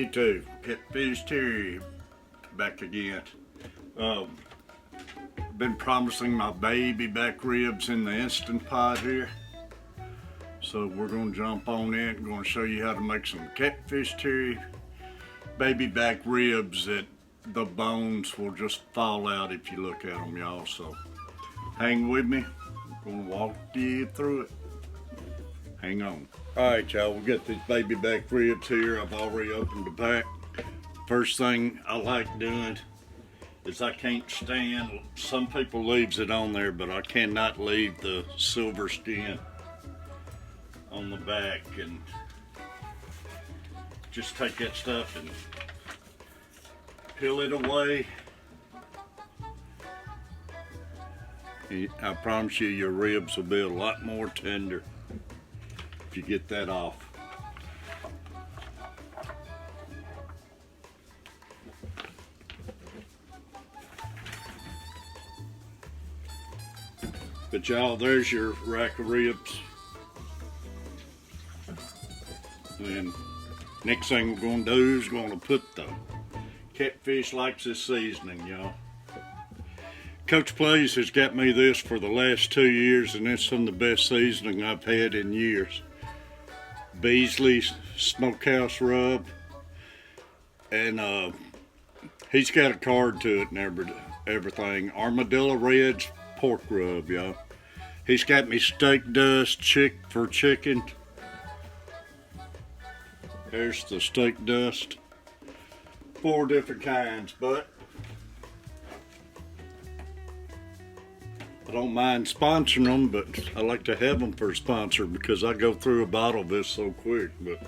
YouTube, Catfish Terry, back again. Been promising my baby back ribs in the Instant Pot here. So we're gonna jump on in and gonna show you how to make some Catfish Terry baby back ribs that the bones will just fall out if you look at them, y'all. So hang with me, I'm gonna walk you through it. Hang on. All right, y'all, we got these baby back ribs here. I've already opened the pack. First thing I like doing is I can't stand, some people leaves it on there, but I cannot leave the silver skin on the back, and just take that stuff and peel it away. I promise you, your ribs will be a lot more tender if you get that off. But y'all, there's your rack of ribs. And next thing we're gonna do is gonna put the Catfish likes this seasoning, y'all. Coach Plays has got me this for the last 2 years, and it's some of the best seasoning I've had in years. Beasley's Smokehouse Rub, and he's got a card to it and everything. Armadillo Red's Pork Rub, y'all. He's got me steak dust for chicken. There's the steak dust. 4 different kinds, but I don't mind sponsoring them, but I like to have them for a sponsor because I go through a bottle of this so quick. But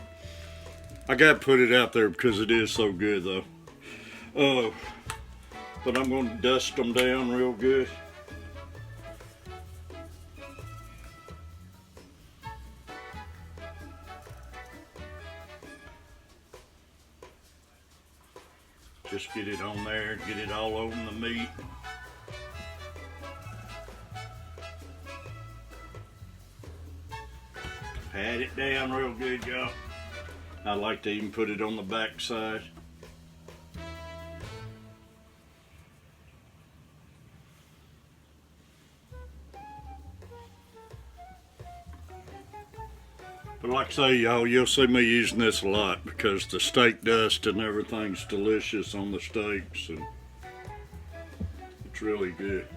I gotta put it out there because it is so good, though. But I'm gonna dust them down real good. Just get it on there, get it all over the meat. Pat it down real good, y'all. I like to even put it on the back side. But like I say, y'all, you'll see me using this a lot because the steak dust and everything's delicious on the steaks, and it's really good.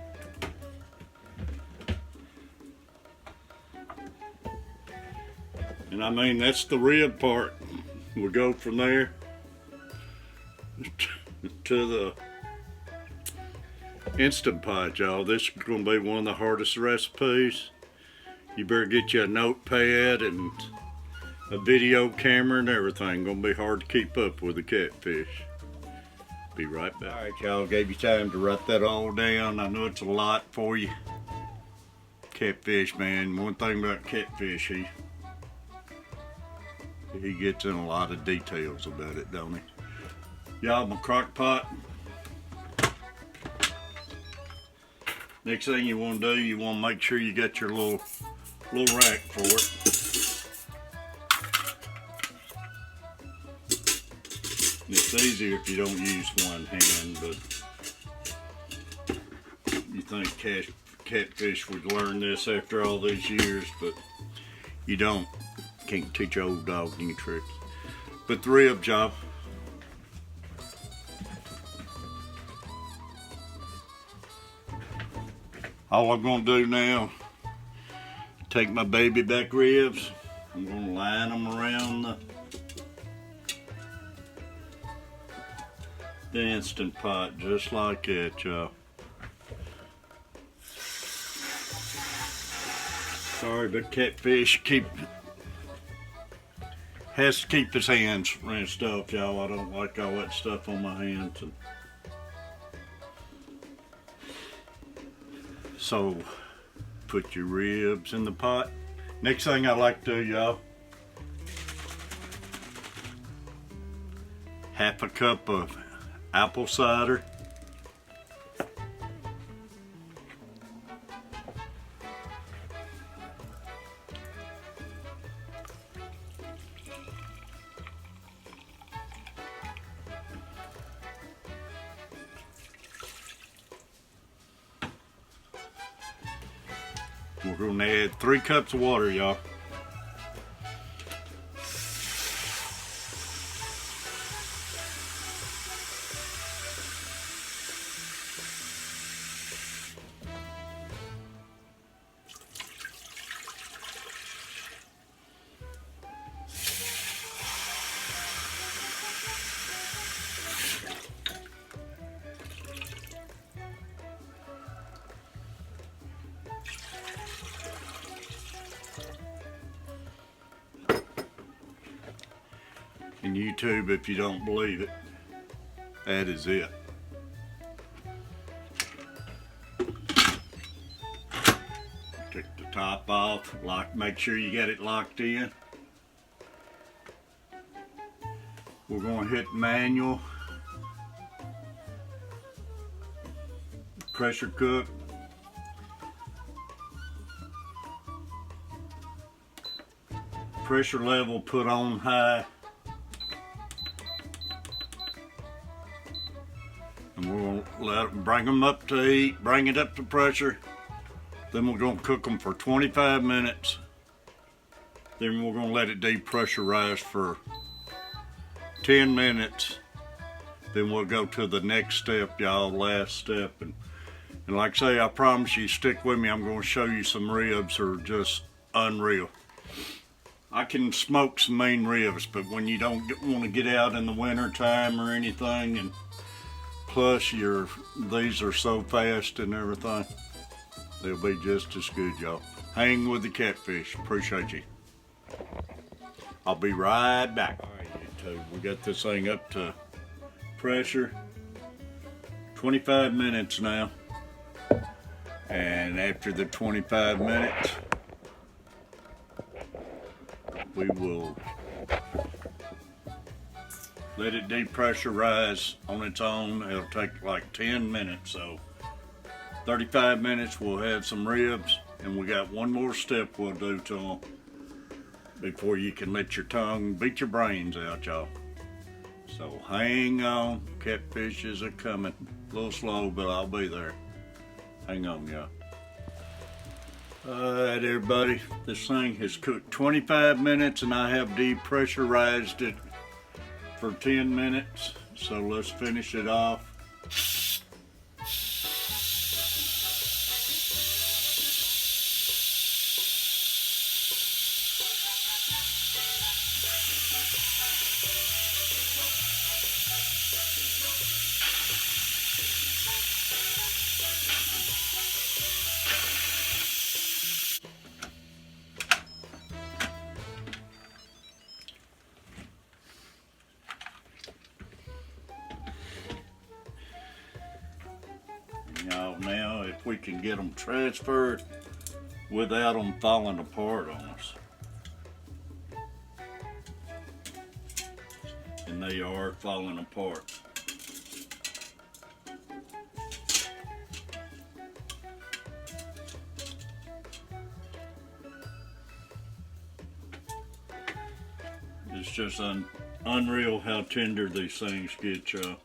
And I mean, that's the rib part. We'll go from there to the Instant Pot, y'all. This is gonna be one of the hardest recipes. You better get you a notepad and a video camera and everything. Gonna be hard to keep up with the catfish. Be right back. All right, y'all, gave you time to write that all down. I know it's a lot for you. Catfish, man, one thing about catfish, he gets in a lot of details about it, don't he? Y'all, my crock pot. Next thing you want to do, you want to make sure you got your little rack for it. It's easier if you don't use one hand, but you think catfish would learn this after all these years, but you don't. Can't teach an old dog any tricks. But the rib job. All I'm gonna do now, take my baby back ribs, I'm gonna line them around the Instant Pot, just like that, y'all. Sorry, but catfish has to keep his hands rinsed off, y'all. I don't like all that stuff on my hands. So, put your ribs in the pot. Next thing I like to do, y'all, half a cup of apple cider. We're gonna add 3 cups of water, y'all. And YouTube, if you don't believe it, that is it. Take the top off, make sure you get it locked in. We're going to hit manual, pressure cook. Pressure level put on high. And we're going to bring them up to heat, bring it up to pressure. Then we're going to cook them for 25 minutes. Then we're going to let it depressurize for 10 minutes. Then we'll go to the next step, y'all, last step. And like I say, I promise you, stick with me. I'm going to show you some ribs that are just unreal. I can smoke some mean ribs, but when you don't want to get out in the winter time or anything, and plus these are so fast and everything, they'll be just as good, y'all. Hang with the Catfish. Appreciate you. I'll be right back. All right, YouTube, we got this thing up to pressure. 25 minutes now. And after the 25 minutes, we will let it depressurize on its own. It'll take like 10 minutes, so 35 minutes we'll have some ribs, and we got one more step we'll do to them before you can let your tongue beat your brains out, y'all. So hang on, catfishes are coming. A little slow, but I'll be there. Hang on, y'all. Alright everybody, this thing has cooked 25 minutes and I have depressurized it for 10 minutes. So let's finish it off. Now if we can get them transferred without them falling apart on us. And they are falling apart. It's just unreal how tender these things get, y'all.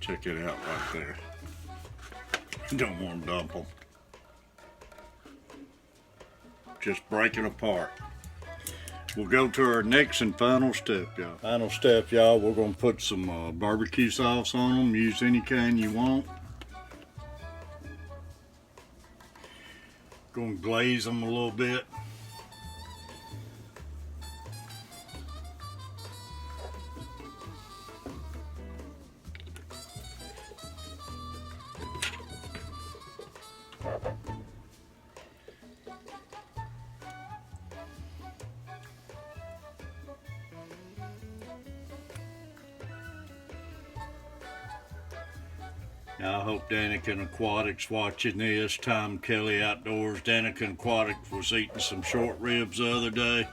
Check it out right there. Don't want to dump them. Just break it apart. We'll go to our next and final step, y'all. Final step, y'all, we're going to put some barbecue sauce on them. Use any kind you want. Going to glaze them a little bit. Now, I hope Danica Aquatics watching this. Tom Kelly Outdoors. Danica Aquatics was eating some short ribs the other day.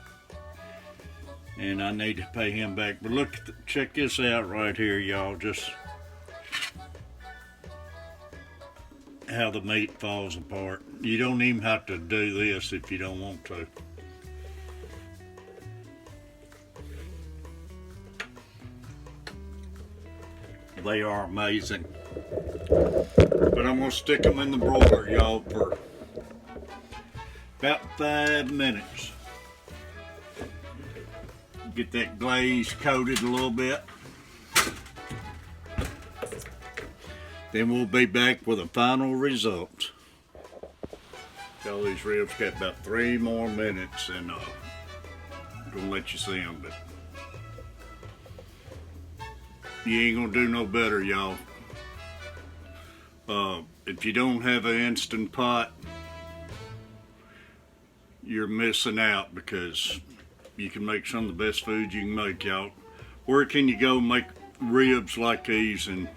and I need to pay him back. But look, check this out right here, y'all. Just how the meat falls apart. You don't even have to do this if you don't want to. They are amazing. But I'm gonna stick them in the broiler, y'all, for about 5 minutes. Get that glaze coated a little bit. Then we'll be back with a final result. All these ribs got about 3 more minutes, and I'm gonna let you see them. But you ain't gonna do no better, y'all. If you don't have an Instant Pot, you're missing out, because you can make some of the best food you can make, y'all. Where can you go make ribs like these in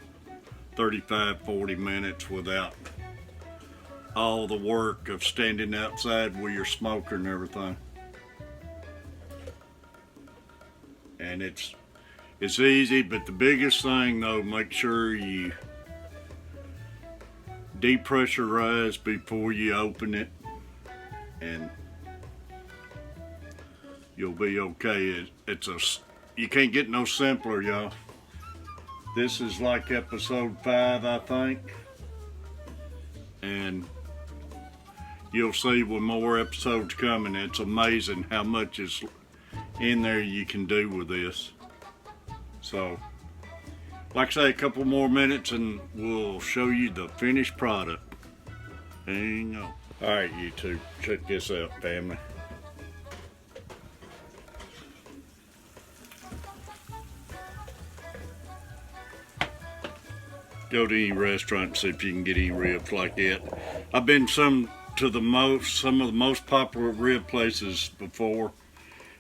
35-40 minutes without all the work of standing outside with your smoker and everything? And it's easy, but the biggest thing though, make sure you depressurize before you open it, and you'll be okay. You can't get no simpler, y'all. This is like episode 5, I think, and you'll see with more episodes coming. It's amazing how much is in there you can do with this. So, like I say, a couple more minutes and we'll show you the finished product. Hang on. Alright, YouTube, check this out, family. Go to any restaurant and see if you can get any ribs like that. I've been some of the most popular rib places before,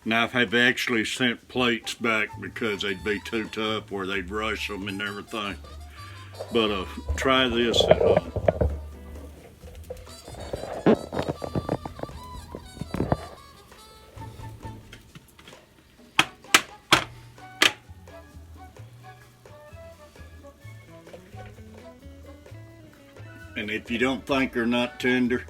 and I have actually sent plates back because they'd be too tough, or they'd rush them and everything. But try this at home. And if you don't think they're not tender,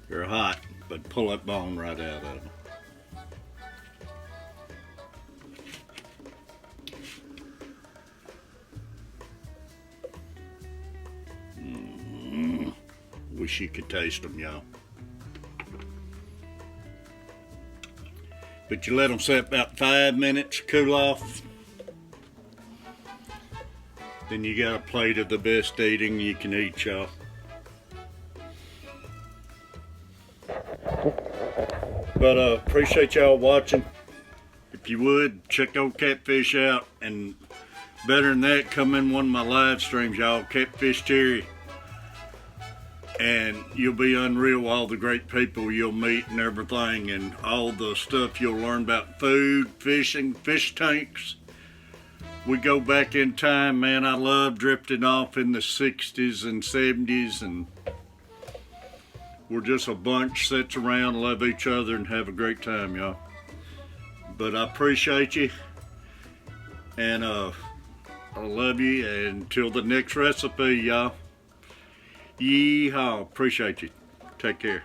they're hot, but pull that bone right out of them. Wish you could taste them, y'all. But you let them sit about 5 minutes, cool off. Then you got a plate of the best eating you can eat, y'all. But appreciate y'all watching. If you would, check old Catfish out, and better than that, come in one of my live streams, y'all. Catfish Terry. And you'll be unreal, all the great people you'll meet and everything, and all the stuff you'll learn about food, fishing, fish tanks. We go back in time, man. I love drifting off in the 60s and 70s, and we're just a bunch sits around, love each other, and have a great time, y'all. But I appreciate you, and I love you, and until the next recipe, y'all. Yeehaw. Appreciate you. Take care.